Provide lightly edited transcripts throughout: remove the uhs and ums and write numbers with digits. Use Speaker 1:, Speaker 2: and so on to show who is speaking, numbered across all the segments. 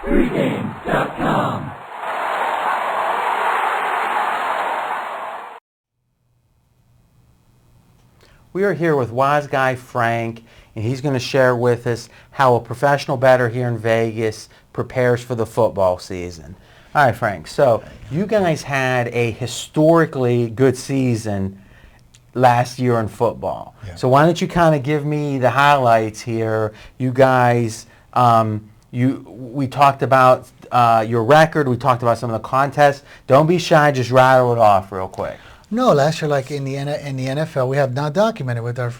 Speaker 1: Pregame.com.
Speaker 2: We are here with Wiseguy Frank, and he's going to share with us how a professional bettor here in Vegas prepares for the football season. All right, Frank, so you guys had a historically good season last year in football.
Speaker 3: Yeah.
Speaker 2: So why don't you kind of give me the highlights here? You guys, we talked about your record. We talked about some of the contests. Don't be shy. Just rattle it off real quick.
Speaker 3: No, last year, like in the NFL, we have now documented with our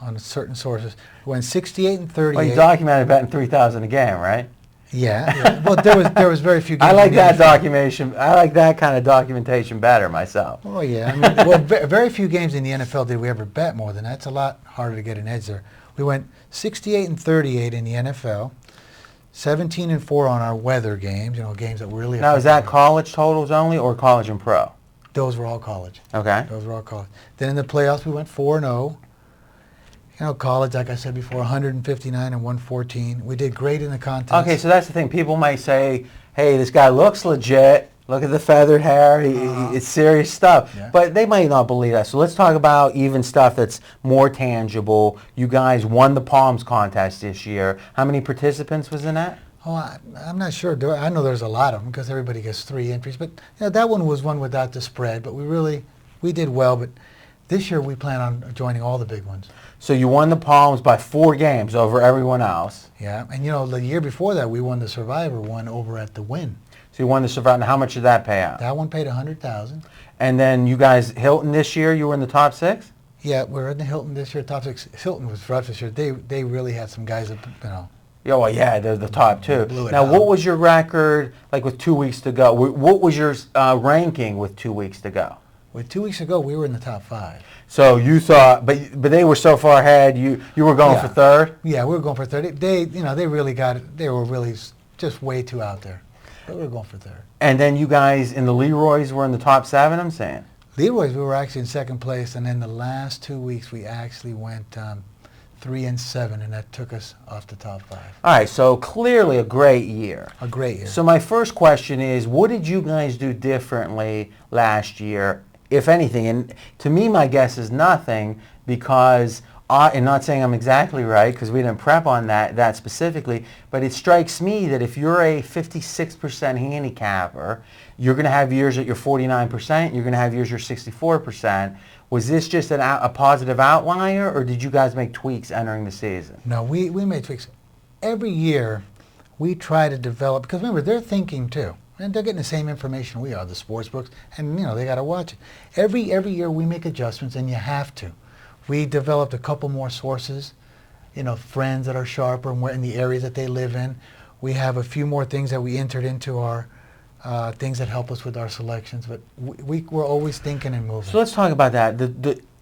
Speaker 3: on certain sources, we went 68 and 38.
Speaker 2: Well, you documented betting 3,000 a game, right?
Speaker 3: Yeah. Well, there was very few games.
Speaker 2: I like
Speaker 3: in the
Speaker 2: that
Speaker 3: NFL.
Speaker 2: documentation. I like that kind of documentation better myself.
Speaker 3: Oh yeah. I mean, well, very few games in the NFL did we ever bet more than that. It's a lot harder to get an edge there. We went 68 and 38 in the NFL. 17 and 4 on our weather games. You know, games that really.
Speaker 2: Now, is that college totals only or college and pro?
Speaker 3: Those were all college.
Speaker 2: Okay.
Speaker 3: Those were all college. Then in the playoffs, we went 4-0. You know, college, like I said before, 159 and 114. We did great in the contest.
Speaker 2: Okay, so that's the thing. People might say, hey, this guy looks legit. Look at the feathered hair. It's serious stuff.
Speaker 3: Yeah.
Speaker 2: But they might not believe that. So let's talk about even stuff that's more tangible. You guys won the Palms contest this year. How many participants was in that?
Speaker 3: Oh, I'm not sure. I know there's a lot of them because everybody gets 3 entries. But you know, that one was one without the spread. But we did well. But this year we plan on joining all the big ones.
Speaker 2: So you won the Palms by 4 games over everyone else.
Speaker 3: Yeah, and you know, the year before that, we won the Survivor one over at the Wynn.
Speaker 2: So you won the Survivor. How much did that pay out?
Speaker 3: That one paid $100,000.
Speaker 2: And then you guys, Hilton this year, you were in the top 6?
Speaker 3: Yeah, we're in the Hilton this year, top 6. Hilton was rough this year. They really had some guys that, you know.
Speaker 2: Yeah, well, yeah, they're the top 2.
Speaker 3: Blew it
Speaker 2: Now,
Speaker 3: out.
Speaker 2: what was your record, like with 2 weeks to go? What was your ranking with 2 weeks to go?
Speaker 3: With 2 weeks ago, we were in the top 5.
Speaker 2: So you thought, but they were so far ahead, you were going
Speaker 3: Yeah.
Speaker 2: for 3rd?
Speaker 3: Yeah, we were going for 3rd. They really got it. They were really just way too out there. But we were going for 3rd.
Speaker 2: And then you guys in the Leroy's were in the top 7, I'm saying?
Speaker 3: Leroy's, we were actually in 2nd place, and then the last 2 weeks, we actually went 3 and 7, and that took us off the top 5.
Speaker 2: All right, so clearly a great year.
Speaker 3: A great year.
Speaker 2: So my first question is, what did you guys do differently last year, if anything? And to me, my guess is nothing, because, and not saying I'm exactly right, because we didn't prep on that specifically, but it strikes me that if you're a 56% handicapper, you're going to have years that you're 49%, you're going to have years you're 64%. Was this just a positive outlier, or did you guys make tweaks entering the season?
Speaker 3: No, we made tweaks. Every year, we try to develop, because remember, they're thinking too. And they're getting the same information we are, the sports books, and you know, they got to watch it. Every year we make adjustments, and you have to. We developed a couple more sources, you know, friends that are sharper and in the areas that they live in. We have a few more things that we entered into our things that help us with our selections, but we're always thinking and moving.
Speaker 2: So let's talk about that.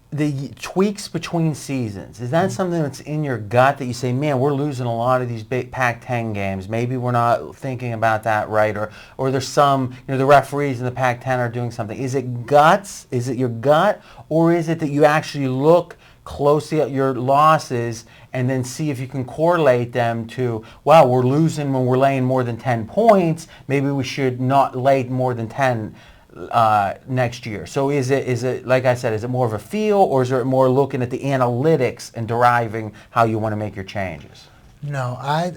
Speaker 2: The tweaks between seasons, is that something that's in your gut that you say, man, we're losing a lot of these big Pac-10 games. Maybe we're not thinking about that right, or there's some, you know, the referees in the Pac-10 are doing something. Is it guts? Is it your gut? Or is it that you actually look closely at your losses and then see if you can correlate them to, wow, we're losing when we're laying more than 10 points. Maybe we should not lay more than 10 next year. So is it, like I said, is it more of a feel, or is it more looking at the analytics and deriving how you want to make your changes?
Speaker 3: No, I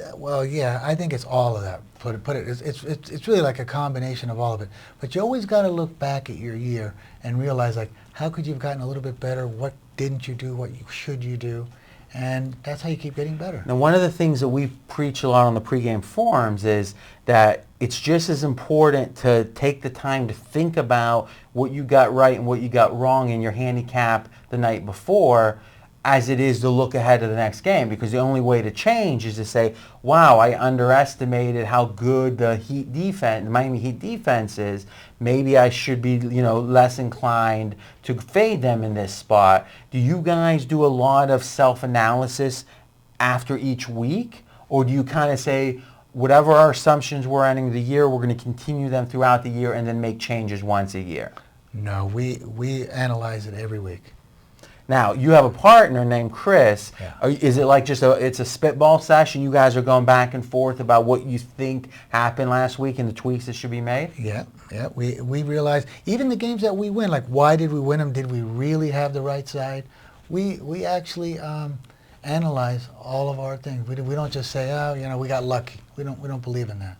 Speaker 3: think it's all of that. It's really like a combination of all of it. But you always got to look back at your year and realize, like, how could you have gotten a little bit better? What didn't you do? What should you do? And that's how you keep getting better.
Speaker 2: Now, one of the things that we preach a lot on the pregame forums is that it's just as important to take the time to think about what you got right and what you got wrong in your handicap the night before, as it is to look ahead to the next game, because the only way to change is to say, wow, I underestimated how good the Miami Heat defense is. Maybe I should be, you know, less inclined to fade them in this spot. Do you guys do a lot of self-analysis after each week? Or do you kind of say, whatever our assumptions were ending the year, we're going to continue them throughout the year and then make changes once a year?
Speaker 3: No, we analyze it every week.
Speaker 2: Now, you have a partner named Chris.
Speaker 3: Yeah.
Speaker 2: Is it like it's a spitball session? You guys are going back and forth about what you think happened last week and the tweaks that should be made?
Speaker 3: Yeah. We realize even the games that we win, like why did we win them? Did we really have the right side? We actually analyze all of our things. We don't just say, oh, we got lucky. We don't believe in that.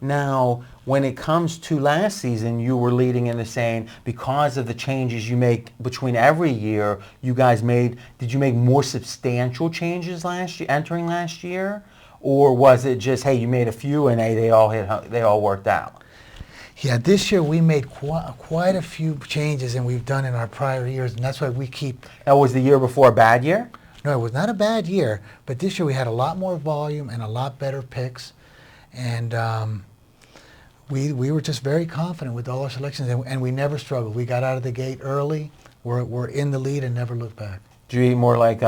Speaker 2: Now, when it comes to last season, you were leading into saying because of the changes you make between every year, did you make more substantial changes entering last year? Or was it just, hey, you made a few and they all worked out?
Speaker 3: Yeah, this year we made quite a few changes than we've done in our prior years, and that's why we keep...
Speaker 2: That was the year before a bad year?
Speaker 3: No, it was not a bad year, but this year we had a lot more volume and a lot better picks, and we were just very confident with all our selections, and we never struggled. We got out of the gate early. We're in the lead and never looked back.
Speaker 2: Did you eat more like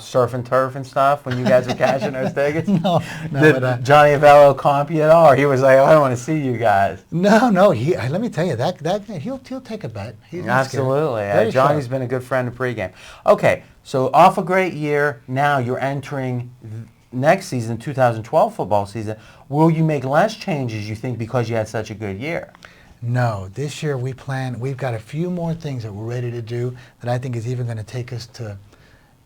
Speaker 2: surf and turf and stuff when you guys were cashing those tickets?
Speaker 3: No.
Speaker 2: Did Johnny Avello comp you at all? Or he was like, I don't want to see you guys.
Speaker 3: No. Let me tell you, that he'll take a bet.
Speaker 2: Absolutely. Johnny's been a good friend in pregame. Okay, so off a great year, now you're entering next season, 2012 football season. Will you make less changes, you think, because you had such a good year?
Speaker 3: No. This year we've got a few more things that we're ready to do that I think is even going to take us to,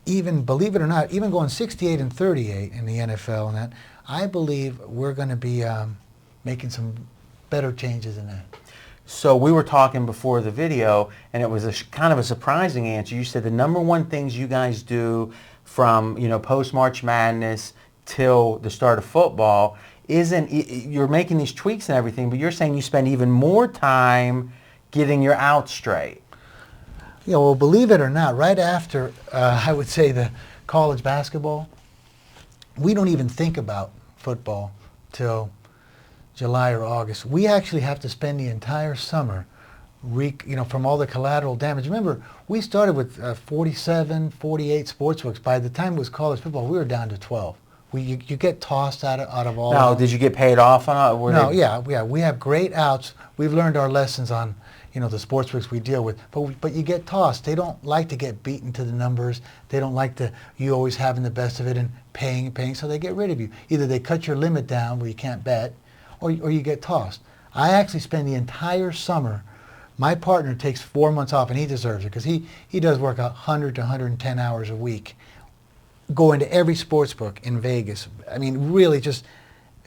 Speaker 3: even, believe it or not, even going 68 and 38 in the NFL and that, I believe we're going to be making some better changes in that.
Speaker 2: So we were talking before the video, and it was kind of a surprising answer. You said the number one things you guys do from post-March Madness till the start of football you're making these tweaks and everything, but you're saying you spend even more time getting your outs straight.
Speaker 3: Yeah, well, believe it or not, right after, I would say, the college basketball, we don't even think about football till July or August. We actually have to spend the entire summer, from all the collateral damage. Remember, we started with 47, 48 sportsbooks. By the time it was college football, we were down to 12. You get tossed out of all.
Speaker 2: Now, did you get paid off on it?
Speaker 3: No, yeah. We have great outs. We've learned our lessons on, the sportsbooks we deal with. But you get tossed. They don't like to get beaten to the numbers. They don't like you always having the best of it and paying. So they get rid of you. Either they cut your limit down where you can't bet, or you get tossed. I actually spend the entire summer. My partner takes 4 months off, and he deserves it because he does work 100 to 110 hours a week. Go into every sports book in Vegas. I mean, really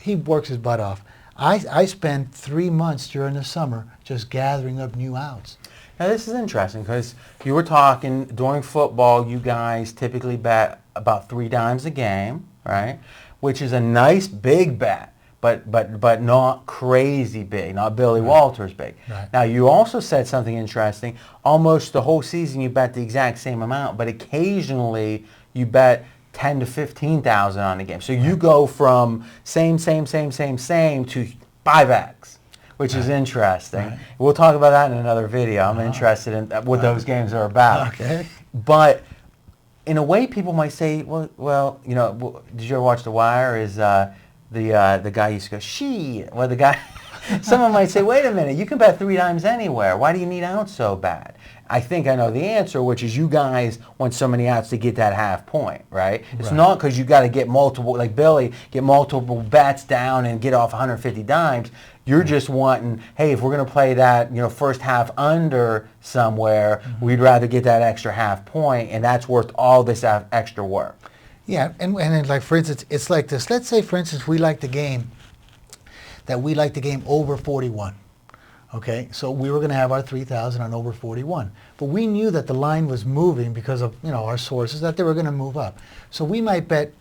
Speaker 3: he works his butt off. I spend 3 months during the summer just gathering up new outs.
Speaker 2: Now, this is interesting because you were talking during football, you guys typically bet about 3 dimes a game, right? Which is a nice big bet, but not crazy big, not Billy Walters big.
Speaker 3: Right.
Speaker 2: Now, you also said something interesting. Almost the whole season you bet the exact same amount, but occasionally you bet 10 to 15,000 on a game. So you go from same to 5x, which is interesting.
Speaker 3: Right.
Speaker 2: We'll talk about that in another video. I'm interested in what those games are about.
Speaker 3: Okay.
Speaker 2: But in a way, people might say, well, did you ever watch The Wire? Is the guy used to go, the guy. Someone might say, wait a minute, you can bet 3 dimes anywhere. Why do you need outs so bad? I think I know the answer, which is you guys want so many outs to get that half point, right? It's not because you got to get multiple, like Billy, get multiple bets down and get off 150 dimes. You're just wanting, hey, if we're going to play that, first half under somewhere, we'd rather get that extra half point, and that's worth all this extra work.
Speaker 3: Yeah, and like, for instance, it's like this. Let's say, for instance, we like the game over 41. Okay, so we were going to have our 3,000 on over 41. But we knew that the line was moving because of, our sources, that they were going to move up. So we might bet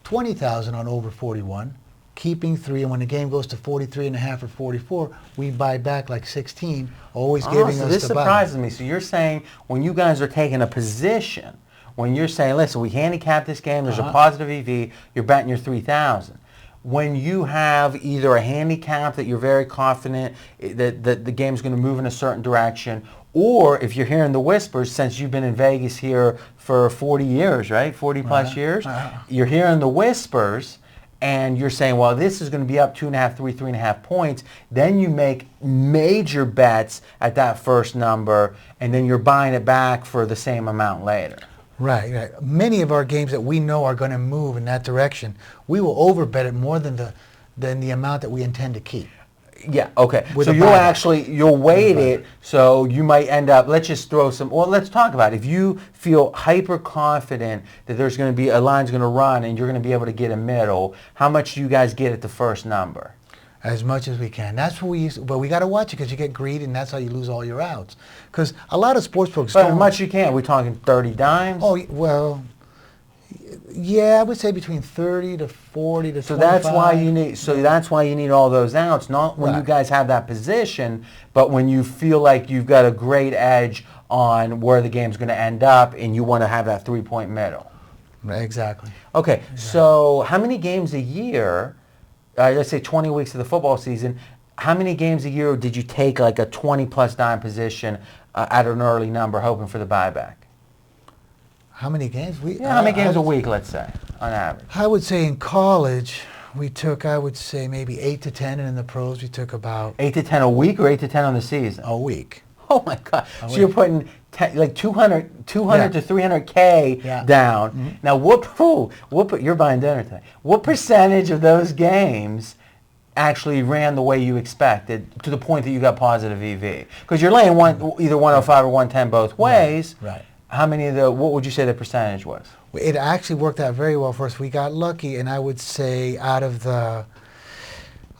Speaker 3: 20,000 on over 41, keeping 3, and when the game goes to 43.5 or 44, we buy back like 16, always giving
Speaker 2: so
Speaker 3: us
Speaker 2: this
Speaker 3: the buy.
Speaker 2: surprises me. So you're saying when you guys are taking a position, when you're saying, listen, we handicap this game, there's a positive EV, you're betting your 3,000. When you have either a handicap that you're very confident that the game's going to move in a certain direction, or if you're hearing the whispers, since you've been in Vegas here for 40 years, right? 40 plus years, you're hearing the whispers, and you're saying, well, this is going to be up 2.5, 3.5 points. Then you make major bets at that first number, and then you're buying it back for the same amount later.
Speaker 3: Right, right. Many of our games that we know are going to move in that direction, we will overbet it more than the amount that we intend to keep.
Speaker 2: Yeah, okay.
Speaker 3: With
Speaker 2: So
Speaker 3: a
Speaker 2: you'll weight
Speaker 3: With a
Speaker 2: it, so you might end up, let's just throw some, well, let's talk about it. If you feel hyper confident that there's going to be, a line's going to run and you're going to be able to get a middle, how much do you guys get at the first number?
Speaker 3: As much as we can. That's what we use. But we got to watch it because you get greedy, and that's how you lose all your outs. Because a lot of sportsbooks
Speaker 2: But
Speaker 3: don't.
Speaker 2: as much you can. We're talking 30 dimes?
Speaker 3: Oh, well, yeah, I would say between 30 to 40 to
Speaker 2: So
Speaker 3: 25.
Speaker 2: that's why you need all those outs, not when you
Speaker 3: Right.
Speaker 2: guys have that position, but when you feel like you've got a great edge on where the game's going to end up and you want to have that 3-point middle.
Speaker 3: Exactly.
Speaker 2: Okay, so how many games a year, let's say 20 weeks of the football season, how many games a year did you take like a 20-plus dime position at an early number hoping for the buyback?
Speaker 3: How many games?
Speaker 2: How many games a week, let's say, on average?
Speaker 3: I would say in college, we took, I would say, maybe 8 to 10, and in the pros, we took about
Speaker 2: 8 to 10 a week or 8 to 10 on the season?
Speaker 3: a week.
Speaker 2: Oh my God! So
Speaker 3: week.
Speaker 2: you're putting like 200
Speaker 3: Yeah.
Speaker 2: to 300K
Speaker 3: Yeah.
Speaker 2: down.
Speaker 3: Mm-hmm.
Speaker 2: Now, you're buying dinner tonight. What percentage of those games actually ran the way you expected to the point that you got positive EV? Because you're laying either 105 or 110 both ways.
Speaker 3: Right.
Speaker 2: How many what would you say the percentage was?
Speaker 3: It actually worked out very well for us. We got lucky, and I would say out of our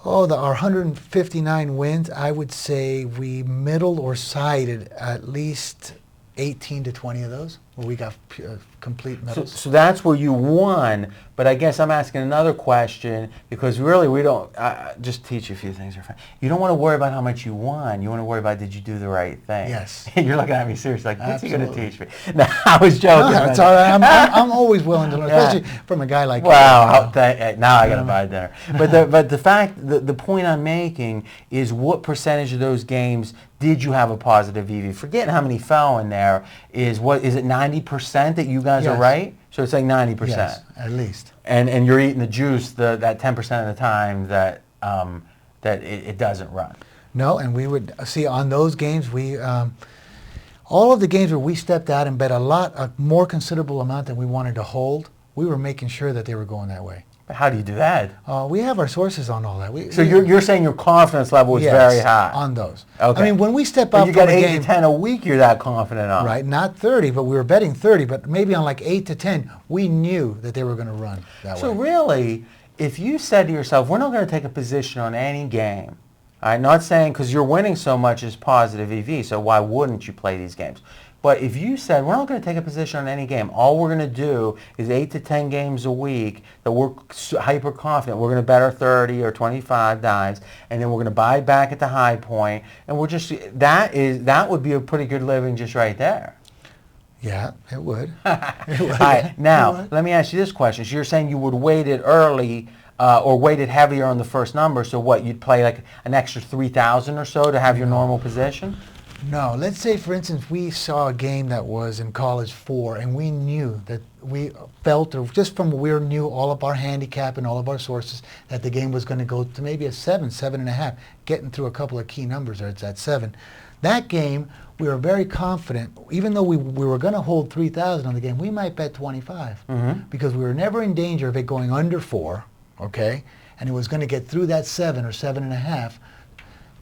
Speaker 3: 159 wins, I would say we middled or sided at least 18 to 20 of those, where we got complete middles.
Speaker 2: So that's where you won, but I guess I'm asking another question because really we don't, just teach you a few things. You don't want to worry about how much you won. You want to worry about did you do the right thing.
Speaker 3: Yes.
Speaker 2: You're looking at me seriously like, what's he going to
Speaker 3: Absolutely.
Speaker 2: teach me? No, I was joking.
Speaker 3: No, it's all right. I'm always willing to learn, especially from a guy like you.
Speaker 2: Wow, now I got to buy dinner. But the point I'm making is what percentage of those games did you have a positive EV? Forgetting how many fell in there, is it 90% that you guys are
Speaker 3: Yes.
Speaker 2: right? So it's like 90%.
Speaker 3: Yes, at least.
Speaker 2: And you're eating the juice that 10% of the time that it doesn't run.
Speaker 3: No, and we would see on those games, all of the games where we stepped out and bet a more considerable amount than we wanted to hold, we were making sure that they were going that way.
Speaker 2: But how do you do that?
Speaker 3: We have our sources on all that.
Speaker 2: So you're saying your confidence level is
Speaker 3: yes,
Speaker 2: very high
Speaker 3: on those.
Speaker 2: Okay.
Speaker 3: I mean, when we step
Speaker 2: But
Speaker 3: out
Speaker 2: you
Speaker 3: from
Speaker 2: got
Speaker 3: a
Speaker 2: 8
Speaker 3: game,
Speaker 2: to 10 a week you're that confident on.
Speaker 3: right? Not 30, but we were betting 30. But maybe on like 8 to 10, we knew that they were going to run that
Speaker 2: So
Speaker 3: way.
Speaker 2: really, if you said to yourself, we're not going to take a position on any game, all right, not saying because you're winning so much is positive EV, so why wouldn't you play these games? But if you said, we're not going to take a position on any game, all we're going to do is 8 to 10 games a week that we're hyper confident, we're going to bet our 30 or 25 dimes, and then we're going to buy back at the high point, and we're just, that would be a pretty good living just right there.
Speaker 3: Yeah, it would.
Speaker 2: It would. All right, now, let me ask you this question. So you're saying you would weight it early or weight it heavier on the first number, so what, you'd play like an extra 3,000 or so to have your normal position?
Speaker 3: No, let's say, for instance, we saw a game that was in college 4, and we knew that we felt, or just from we knew all of our handicap and all of our sources, that the game was going to go to maybe a 7, 7.5, getting through a couple of key numbers there. It's at 7. That game, we were very confident, even though we were going to hold 3,000 on the game, we might bet 25 because we were never in danger of it going under 4, okay, and it was going to get through that 7 or 7.5.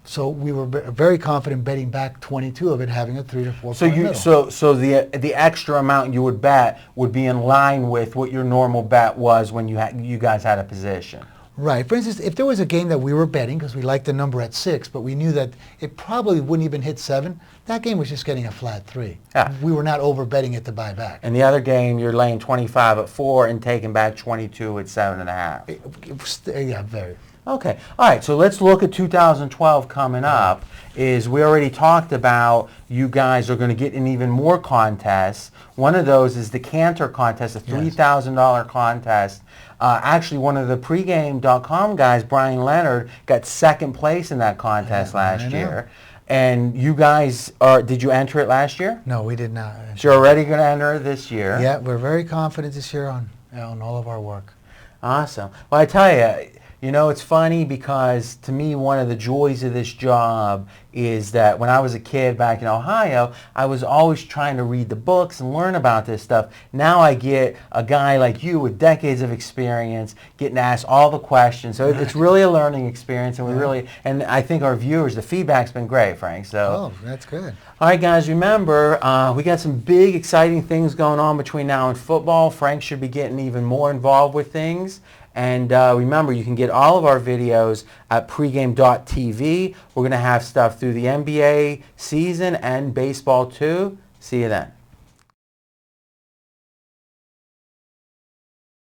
Speaker 3: So we were very confident betting back 22 of it, having a 3 to 4 point middle.
Speaker 2: So the extra amount you would bet would be in line with what your normal bet was when you guys had a position.
Speaker 3: Right. For instance, if there was a game that we were betting because we liked the number at 6, but we knew that it probably wouldn't even hit 7, that game was just getting a flat 3.
Speaker 2: Yeah.
Speaker 3: We were not over betting it to buy back.
Speaker 2: And the other game, you're laying 25 at 4 and taking back 22 at 7.5.
Speaker 3: Yeah, very.
Speaker 2: Okay. All right. So let's look at 2012 coming up. Is we already talked about you guys are going to get in even more contests. One of those is the Cantor contest, a $3,000 contest. Actually, one of the pregame.com guys, Brian Leonard, got second place in that contest last year. And you guys did you enter it last year?
Speaker 3: No, we did not.
Speaker 2: So you're already going to enter it this year.
Speaker 3: Yeah, we're very confident this year on all of our work.
Speaker 2: Awesome. Well, I tell you, You know, it's funny because to me, one of the joys of this job is that when I was a kid back in Ohio, I was always trying to read the books and learn about this stuff. Now I get a guy like you with decades of experience getting asked all the questions. So it's really a learning experience, and and I think our viewers, the feedback's been great, Frank. So,
Speaker 3: Oh, that's good.
Speaker 2: all right, guys, remember, we got some big, exciting things going on between now and football. Frank should be getting even more involved with things. And remember, you can get all of our videos at pregame.tv. We're going to have stuff through the NBA season and baseball too. See you then.